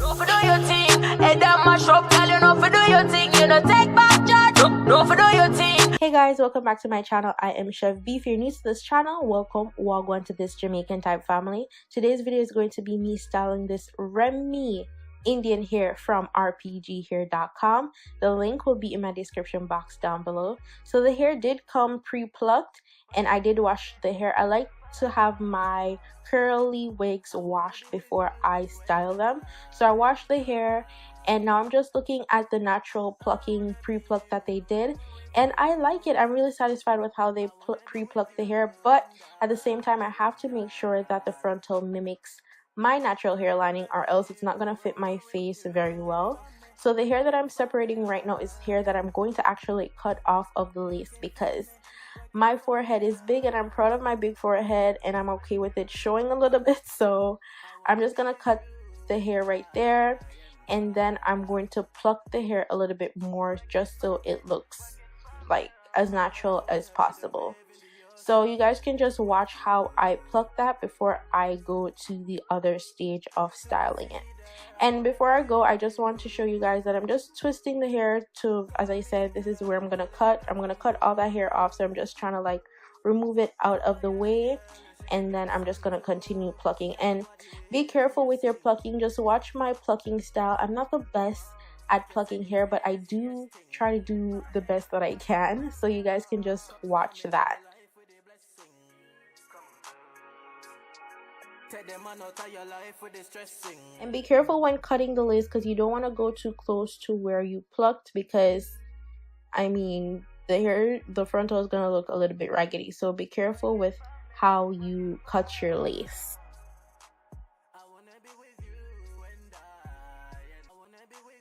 No for do your thing, head and mash up, girl, you know for do your thing, you know take back charge, no for do your thing. Hey guys, welcome back to my channel. I am Chef B. If you're new to this channel, welcome to this Jamaican type family. Today's video is going to be me styling this Remy Indian hair from RPGhair.com. The link will be in my description box down below. So the hair did come pre-plucked and I did wash the hair. I like to have my curly wigs washed before I style them. So I washed the hair and now I'm just looking at the natural plucking pre-pluck that they did, and I like it. I'm really satisfied with how they pre-plucked the hair, but at the same time I have to make sure that the frontal mimics my natural hair lining, or else it's not gonna fit my face very well. So the hair that I'm separating right now is hair that I'm going to actually cut off of the lace, because my forehead is big and I'm proud of my big forehead and I'm okay with it showing a little bit. So I'm just gonna cut the hair right there, and then I'm going to pluck the hair a little bit more just so it looks like as natural as possible. So you guys can just watch how I pluck that before I go to the other stage of styling it. And before I go, I just want to show you guys that I'm just twisting the hair to, as I said, this is where I'm gonna cut. I'm gonna cut all that hair off, so I'm just trying to like remove it out of the way, and then I'm just gonna continue plucking. And be careful with your plucking. Just watch my plucking style. I'm not the best at plucking hair, but I do try to do the best that I can, so you guys can just watch that. And be careful when cutting the lace, because you don't want to go too close to where you plucked, because I mean the hair, the frontal is going to look a little bit raggedy. So be careful with how you cut your lace.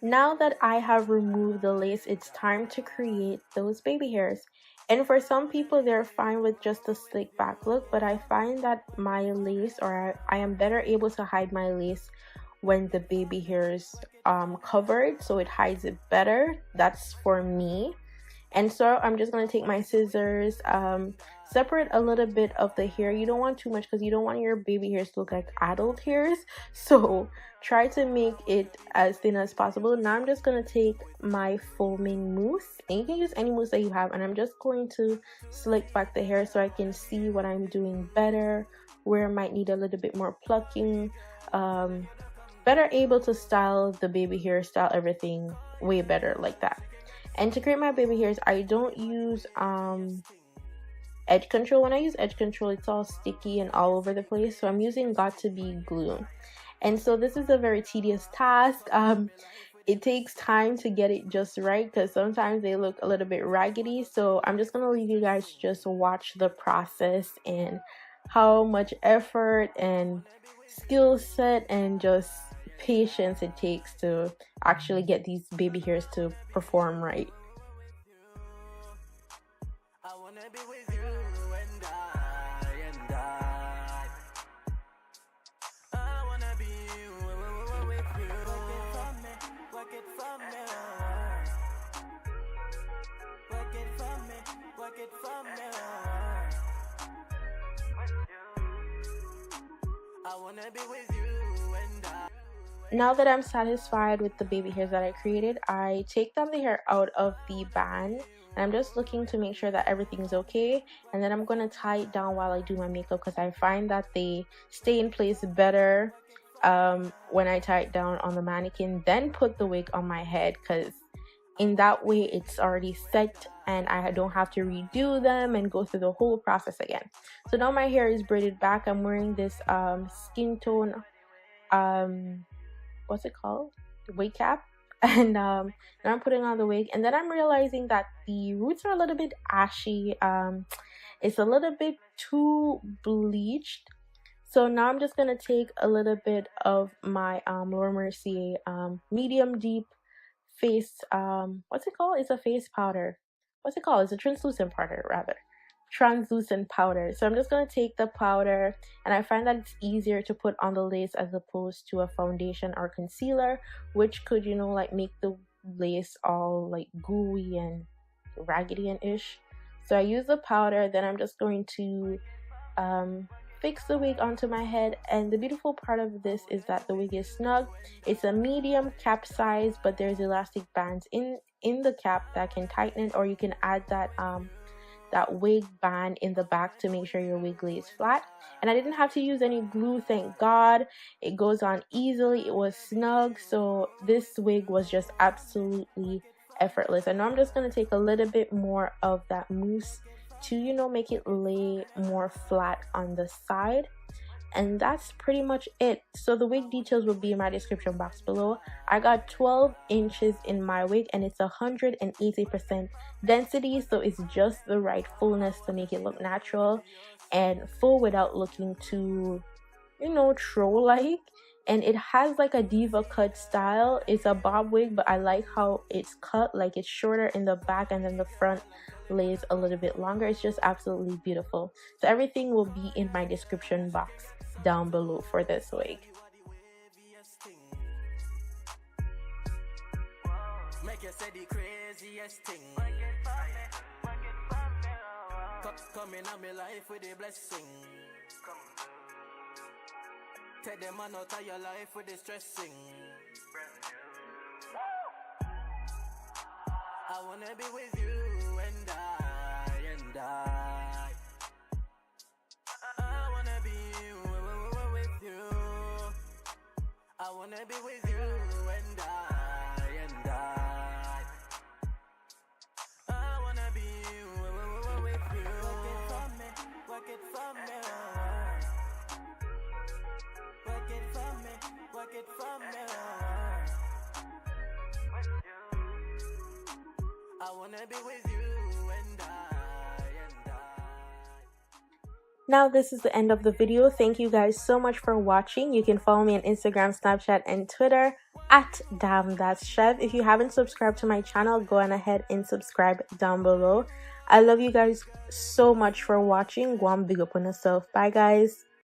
Now that I have removed the lace, it's time to create those baby hairs. And for some people, they're fine with just a slick back look, but I find that my lace, or I am better able to hide my lace when the baby hairs covered, so it hides it better. That's for me. And so I'm just going to take my scissors, separate a little bit of the hair. You don't want too much, because you don't want your baby hairs to look like adult hairs. So try to make it as thin as possible. Now I'm just going to take my foaming mousse, and you can use any mousse that you have, and I'm just going to slick back the hair so I can see what I'm doing better, where I might need a little bit more plucking. Better able to style the baby hair, style everything way better like that. And to create my baby hairs, I don't use edge control. When I use edge control, it's all sticky and all over the place. So I'm using Got To Be glue. And so this is a very tedious task. It takes time to get it just right, because sometimes they look a little bit raggedy. So I'm just going to leave you guys to just watch the process and how much effort and skill set and just patience it takes to actually get these baby hairs to perform right. I wanna be with you and I wanna be with you. Work it for me, work it for me, work it for me. I wanna be with you and I. Now that I'm satisfied with the baby hairs that I created, I take down the hair out of the band, and I'm just looking to make sure that everything's okay. And then I'm going to tie it down while I do my makeup, because I find that they stay in place better when I tie it down on the mannequin, then put the wig on my head, because in that way it's already set and I don't have to redo them and go through the whole process again. So now my hair is braided back. I'm wearing this skin tone what's it called, the wig cap, and now I'm putting on the wig, and then I'm realizing that the roots are a little bit ashy. It's a little bit too bleached, so now I'm just gonna take a little bit of my Laura Mercier medium deep face what's it called, it's a face powder, what's it called, it's a translucent powder rather, translucent powder. So I'm just going to take the powder, and I find that it's easier to put on the lace as opposed to a foundation or concealer, which could, you know, like make the lace all like gooey and raggedy and ish. So I use the powder, then I'm just going to fix the wig onto my head. And the beautiful part of this is that the wig is snug. It's a medium cap size, but there's elastic bands in the cap that can tighten it, or you can add that wig band in the back to make sure your wig lays flat. And I didn't have to use any glue, thank God. It goes on easily. It was snug, so this wig was just absolutely effortless. I know I'm just going to take a little bit more of that mousse to, you know, make it lay more flat on the side. And that's pretty much it. So the wig details will be in my description box below. I got 12 inches in my wig, and it's 180% density, so it's just the right fullness to make it look natural and full without looking too, you know, troll like. And it has like a diva cut style. It's a bob wig, but I like how it's cut, like it's shorter in the back and then the front lays a little bit longer. It's just absolutely beautiful. So everything will be in my description box down below for this wig. Make you say the craziest thing. Coming on my life with a blessing. Take them man out of your life with the stressing. I wanna be with you and I. I wanna be with you. I wanna be with you and I. I wanna be with you. Work it for me. Work it for me. Work it for me. I wanna be with you and I. Now this is the end of the video. Thank you guys so much for watching. You can follow me on Instagram, Snapchat, and Twitter at damnthatschev. If you haven't subscribed to my channel, go on ahead and subscribe down below. I love you guys so much for watching. Go on, big up on yourself. Bye guys.